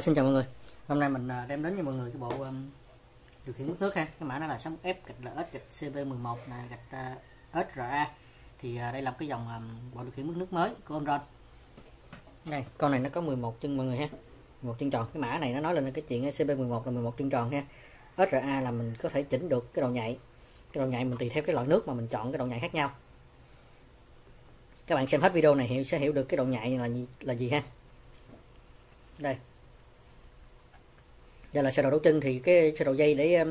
Xin chào mọi người. Hôm nay mình đem đến cho mọi người cái bộ điều khiển mức nước ha. Cái mã nó là 6F-LS-CB11 này SRA. Thì đây là một cái dòng bộ điều khiển mức nước mới của Omron. Đây, con này nó có 11 chân mọi người ha. 11 chân tròn. Cái mã này nó nói lên cái chuyện CB11 là 11 chân tròn ha. SRA là mình có thể chỉnh được cái độ nhạy. Cái độ nhạy mình tùy theo cái loại nước mà mình chọn cái độ nhạy khác nhau. Các bạn xem hết video này sẽ hiểu được cái độ nhạy là gì ha. Đây là sơ đồ đấu chân, thì cái sơ đồ dây để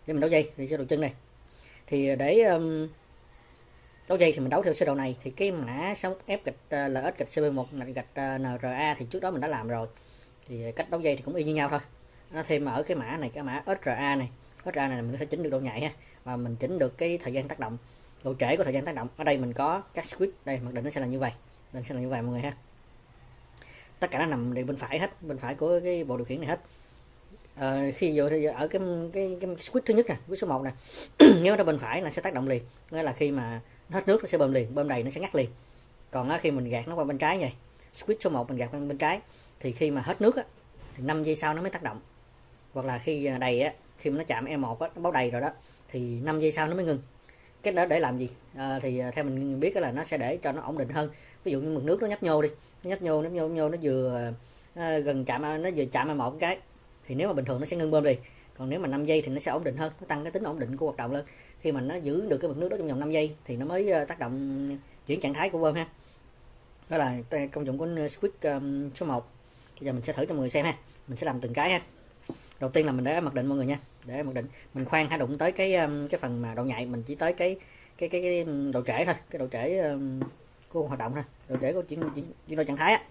mình đấu dây thì sơ đồ chân này, thì để đấu dây thì mình đấu theo sơ đồ này. Thì cái mã 6F-LS-CB1 NRA thì trước đó mình đã làm rồi, thì cách đấu dây thì cũng y như nhau thôi. Nó thêm ở cái mã này, cái mã SRA này mình có thể chỉnh được độ nhạy ha, và mình chỉnh được cái thời gian tác động, độ trễ của thời gian tác động. Ở đây mình có các switch, đây mặc định nó sẽ là như vậy, mọi người ha. Tất cả nó nằm bên phải hết, bên phải của cái bộ điều khiển này hết. Khi vô ở cái switch thứ nhất nè, switch số 1 nè, nhớ nó bên phải là sẽ tác động liền, nghĩa là khi mà hết nước nó sẽ bơm liền, bơm đầy nó sẽ ngắt liền. Còn khi mình gạt nó qua bên trái này, switch số 1 mình gạt qua bên trái, thì khi mà hết nước á, thì 5 giây sau nó mới tác động. Hoặc là khi đầy á, khi mà nó chạm E1 á, nó báo đầy rồi đó, thì 5 giây sau nó mới ngừng. Cái đó để làm gì? Thì theo mình biết là nó sẽ để cho nó ổn định hơn. Ví dụ như mực nước nó nhấp nhô đi, nó vừa gần chạm, nó vừa chạm E1 cái, thì nếu mà bình thường nó sẽ ngưng bơm liền. Còn nếu mà 5 giây thì nó sẽ ổn định hơn, nó tăng cái tính ổn định của hoạt động lên. Khi mà nó giữ được cái mực nước đó trong vòng 5 giây thì nó mới tác động chuyển trạng thái của bơm ha. Đó là công dụng của switch số 1. Bây giờ mình sẽ thử cho mọi người xem ha. Mình sẽ làm từng cái ha. Đầu tiên là mình để mặc định mọi người nha. Để mặc định mình khoan hãy đụng tới cái phần mà độ nhạy, mình chỉ tới cái độ trễ thôi, cái độ trễ của hoạt động ha, độ trễ của chuyển đổi trạng thái á.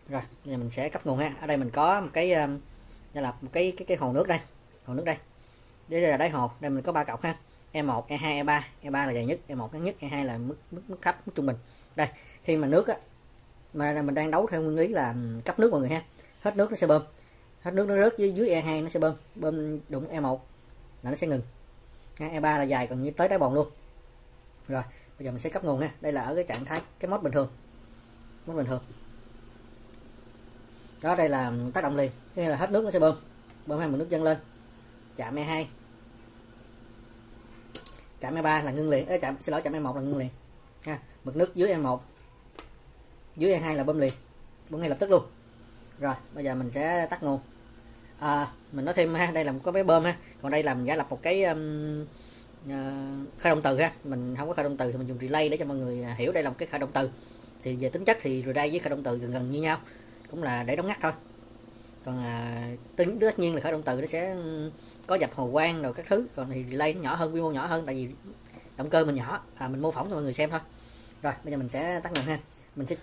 Rồi, bây giờ mình sẽ cấp nguồn ha. Ở đây mình có một cái đây là một cái hồ nước đây, đây là đáy hồ. Đây mình có 3 cọc ha, E1, E2, E3. E3 là dài nhất, E1 ngắn nhất, E2 là mức thấp, mức trung bình. Đây, khi mà nước á, mà mình đang đấu theo nguyên lý là cấp nước mọi người ha. Hết nước nó sẽ bơm, hết nước nó rớt dưới E2 nó sẽ bơm đụng E1 là nó sẽ ngừng. E3 là dài còn như tới đáy bồn luôn. Rồi, bây giờ mình sẽ cấp nguồn ha. Đây là ở cái trạng thái cái mode bình thường. Đó, đây là tác động liền, cái là hết nước nó sẽ bơm hai mực nước dâng lên, chạm E2, chạm E3 là ngưng liền, chạm E1 là ngưng liền ha. Mực nước dưới E1, dưới E2 là bơm liền, bơm ngay lập tức luôn. Rồi bây giờ mình sẽ tắt nguồn. Mình nói thêm ha, đây là một cái bơm ha, còn đây là mình giả lập một cái khởi động từ ha. Mình không có khởi động từ thì mình dùng relay để cho mọi người hiểu đây là một cái khởi động từ. Thì về tính chất thì relay với khởi động từ gần như nhau, cũng là để đóng ngắt thôi. Còn tất nhiên là khởi động từ nó sẽ có dập hồ quang rồi các thứ, còn thì relay nó nhỏ hơn, quy mô nhỏ hơn, tại vì động cơ mình nhỏ. Mình mô phỏng cho mọi người xem thôi. Rồi bây giờ mình sẽ tắt nguồn ha. Mình sẽ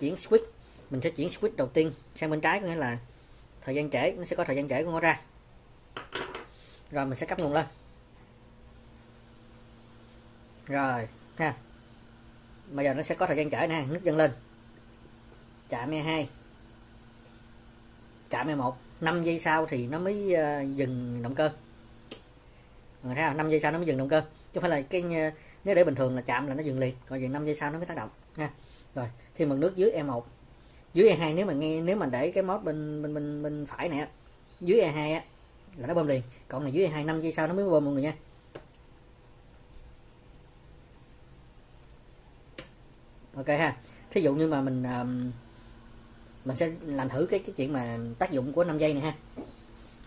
chuyển switch đầu tiên sang bên trái, có nghĩa là thời gian trễ, nó sẽ có thời gian trễ của nó ra. Rồi mình sẽ cấp nguồn lên. Rồi ha, bây giờ nó sẽ có thời gian trễ nè, nước dâng lên, chạm E2, chạm E1, 5 giây sau thì nó mới dừng động cơ. Mọi người thấy không? 5 giây sau nó mới dừng động cơ, chứ không phải là cái nếu để bình thường là chạm là nó dừng liền, còn giờ 5 giây sau nó mới tác động ha. Rồi khi mực nước dưới E1, dưới E2, nếu mà để cái mode bên phải này dưới E2 á là nó bơm liền, còn này dưới E2 5 giây sau nó mới bơm mọi người nha. Ok ha. Thí dụ như mà mình sẽ làm thử cái chuyện mà tác dụng của 5 giây này ha.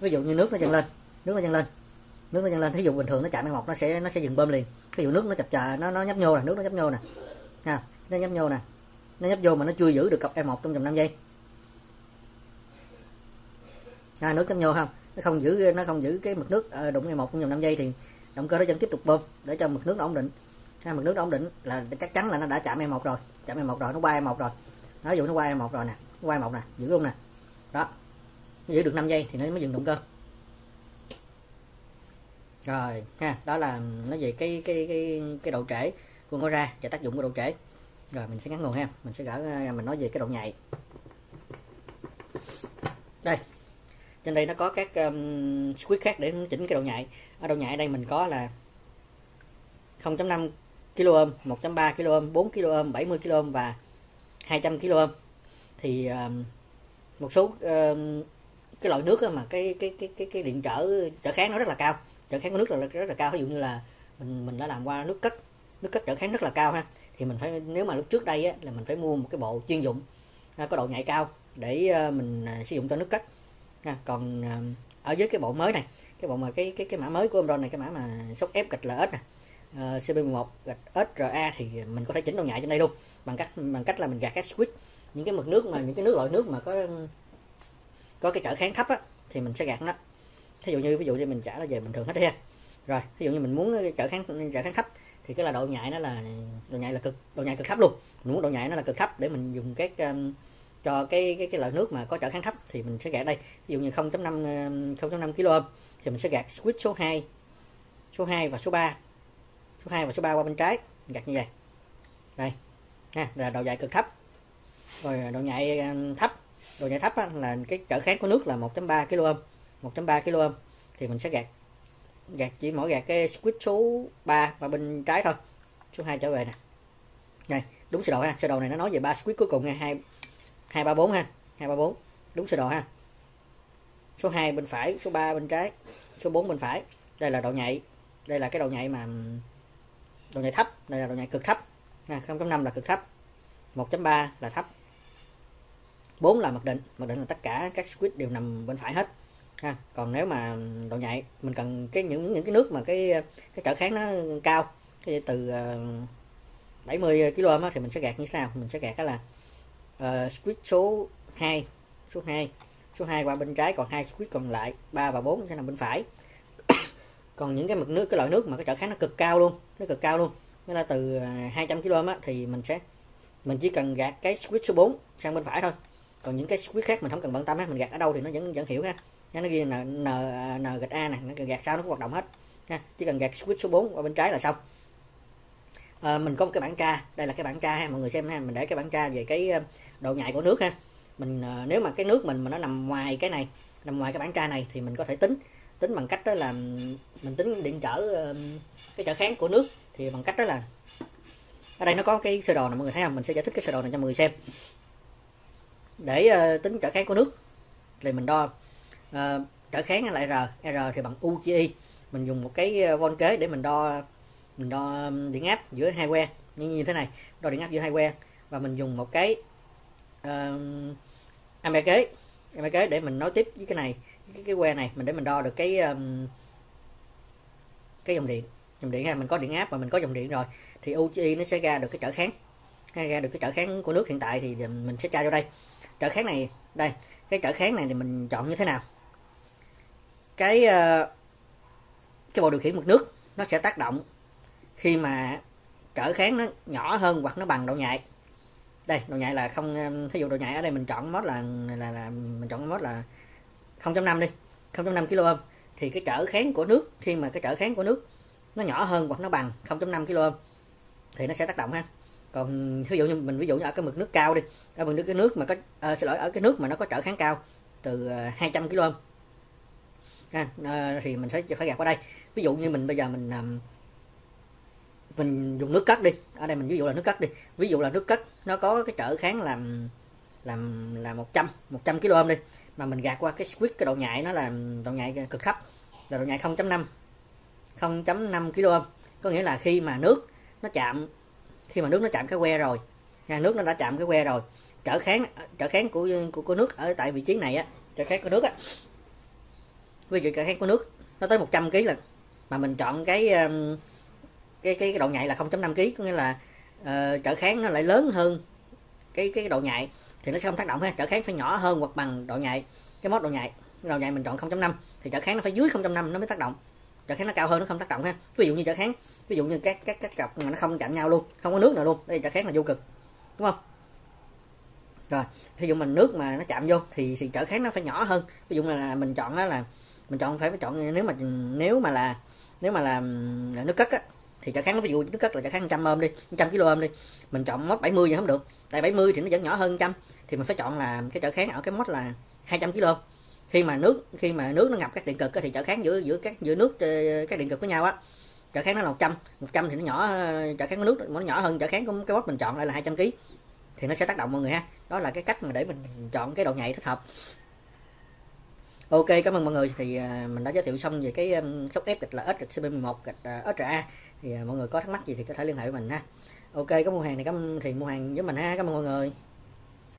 Ví dụ như nước nó dâng lên, thí dụ bình thường nó chạm E1 nó sẽ dừng bơm liền. Ví dụ nước nó chập chờn, nó nhấp nhô nè, nước nó nhấp nhô nè ha, nó nhấp vô mà nó chưa giữ được cọc E1 trong vòng 5 giây. Nước nhấp nhô không, nó không giữ cái mực nước đụng E1 trong vòng 5 giây thì động cơ nó vẫn tiếp tục bơm để cho mực nước nó ổn định. Mực nước nó ổn định là chắc chắn là nó đã chạm E1 rồi, nó qua E1 rồi. Ví dụ nó qua E1 rồi nè, giữ luôn nè. Đó, nó giữ được 5 giây thì nó mới dừng động cơ. Rồi ha, đó là nó về cái độ trễ của nó ra và tác dụng của độ trễ. Rồi mình sẽ ngắn nguồn ha, mình sẽ mình nói về cái độ nhạy. Đây, trên đây nó có các switch khác để chỉnh cái độ nhạy. Ở độ nhạy đây mình có là 0.5 kΩ, 1.3 kΩ, 4 kΩ, 70 kΩ và 200 kΩ. Thì một số cái loại nước mà cái điện trở kháng nó rất là cao, trở kháng của nước là rất là cao. Ví dụ như là mình đã làm qua nước cất trở kháng rất là cao ha, thì mình phải, nếu mà lúc trước đây á, là mình phải mua một cái bộ chuyên dụng có độ nhạy cao để mình sử dụng cho nước cất. Còn ở với cái bộ mới này, cái bộ mà cái mã mới của Omron này, cái mã mà sốc ép gạch LS này, CP11 gạch SRA, thì mình có thể chỉnh độ nhạy trên đây luôn bằng cách là mình gạt các switch, những cái mực nước mà những cái loại nước mà có cái trở kháng thấp á, thì mình sẽ gạt nó. Ví dụ như mình trả là về bình thường hết đi ha. Rồi ví dụ như mình muốn trở kháng thấp thì cái là độ nhạy nó là độ nhạy cực thấp luôn. Mình muốn độ nhạy nó là cực thấp để mình dùng cho cái loại nước mà có trở kháng thấp thì mình sẽ gạt đây. Ví dụ như 0.5 kΩ thì mình sẽ gạt switch số 2 và số 3 qua bên trái, gạt như vậy. Đây ha, là độ nhạy cực thấp. Rồi độ nhạy thấp là cái trở kháng của nước là 1.3 kΩ thì mình sẽ gạt chỉ mỗi gạt cái switch số 3 và bên trái thôi, số 2 trở về nè. Đây, đúng sơ đồ ha. Sơ đồ này nó nói về 3 switch cuối cùng nha, 234 ha, 234 đúng sơ đồ ha. Số 2 bên phải, số 3 bên trái, số 4 bên phải. Đây là độ nhạy, đây là cái độ nhạy mà độ nhạy thấp, đây là độ nhạy cực thấp. 0.5 là cực thấp, 1.3 là thấp, 4 là mặc định là tất cả các switch đều nằm bên phải hết ha. Còn nếu mà độ nhạy mình cần những cái nước mà cái trở kháng nó cao, từ 70 kΩ thì mình sẽ gạt như thế nào? Mình sẽ gạt cái là switch số 2 qua bên trái, còn 2 switch còn lại 3 và 4 sẽ nằm bên phải. Còn những cái mực nước, cái loại nước mà cái trở kháng nó cực cao luôn, nó là từ 200 kΩ thì mình chỉ cần gạt cái switch số 4 sang bên phải thôi. Còn những cái switch khác mình không cần bận tâm, mình gạt ở đâu thì nó vẫn hiểu ha. Nó ghi là N gạch A này, nó gạt sao nó cũng hoạt động hết ha. Chỉ cần gạt switch số 4 qua bên trái là xong. Mình có một cái bảng tra, đây là cái bảng tra ha, mọi người xem ha. Mình để cái bảng tra về cái độ nhạy của nước ha. Mình nếu mà cái nước mình mà nó nằm ngoài cái này, nằm ngoài cái bảng tra này, thì mình có thể tính bằng cách đó là mình tính điện trở cái trở kháng của nước, thì bằng cách đó là ở đây nó có cái sơ đồ này mọi người thấy không? Mình sẽ giải thích cái sơ đồ này cho mọi người xem. Để tính trở kháng của nước thì mình đo trở kháng là R thì bằng UGI. Mình dùng một cái von kế để mình đo điện áp giữa hai que như thế này, đo điện áp giữa hai que, và mình dùng một cái ampere kế để mình nối tiếp với cái này, cái que này, để mình đo được cái dòng điện ha. Mình có điện áp và mình có dòng điện rồi thì UGI nó sẽ ra được cái trở kháng của nước hiện tại. Thì mình sẽ tra vô đây trở kháng này, đây cái trở kháng này thì mình chọn như thế nào. Cái bộ điều khiển mực nước nó sẽ tác động khi mà trở kháng nó nhỏ hơn hoặc nó bằng độ nhạy. Đây độ nhạy là không, thí dụ độ nhạy ở đây mình chọn mốt là mình chọn mốt là 0.5 đi, 0.5 kΩ, thì cái trở kháng của nước, khi mà cái trở kháng của nước nó nhỏ hơn hoặc nó bằng 0.5 kΩ thì nó sẽ tác động ha. Còn ví dụ như ở cái mực nước cao đi, ở mực nước cái nước mà có ở cái nước mà nó có trở kháng cao từ 200 kΩ thì mình sẽ phải gạt qua đây. Ví dụ như mình bây giờ mình dùng nước cất đi, ở đây mình ví dụ là nước cất nó có cái trở kháng là 100 kΩ đi, mà mình gạt qua cái switch, cái độ nhạy nó là độ nhạy cực thấp, là độ nhạy 0.5 kΩ. Có nghĩa là khi mà nước nó chạm cái que rồi, nước nó đã chạm cái que rồi, trở kháng của nước ở tại vị trí này á, trở kháng của nước á, ví dụ trở kháng của nước nó tới 100 kg lần, mà mình chọn cái độ nhạy là 0.5 kg, có nghĩa là trở kháng nó lại lớn hơn cái độ nhạy thì nó sẽ không tác động ha. Trở kháng phải nhỏ hơn hoặc bằng độ nhạy, cái mốt độ nhạy mình chọn 0.5 thì trở kháng nó phải dưới 0.5 nó mới tác động. Trở kháng nó cao hơn nó không tác động ha. Ví dụ như các cặp mà nó không chạm nhau luôn, không có nước nào luôn, đây trở kháng là vô cực, đúng không? Rồi ví dụ mình nước mà nó chạm vô thì trở kháng nó phải nhỏ hơn. Ví dụ là mình chọn đó là mình phải chọn, nếu mà là nước cất á, thì trở kháng nó, ví dụ nước cất là trở kháng 100 kΩ đi, mình chọn mốt 70 thì không được, tại 70 thì nó vẫn nhỏ hơn 100, thì mình phải chọn là cái trở kháng ở cái mốt là 200 kΩ. Khi mà nước nó ngập các điện cực á, thì trở kháng giữa nước các điện cực với nhau á, trở kháng nó là 100 thì nó nhỏ, trở kháng của nước nó nhỏ hơn trở kháng của cái mốt mình chọn lại là 200 kg, thì nó sẽ tác động mọi người ha. Đó là cái cách mà để mình chọn cái độ nhạy thích hợp. Ok, cảm ơn mọi người. Thì mình đã giới thiệu xong về cái sóc ép gạch LX gạch CP11 gạch Ultra. Thì mọi người có thắc mắc gì thì có thể liên hệ với mình ha. Ok, có mua hàng thì mua hàng với mình ha. Cảm ơn mọi người.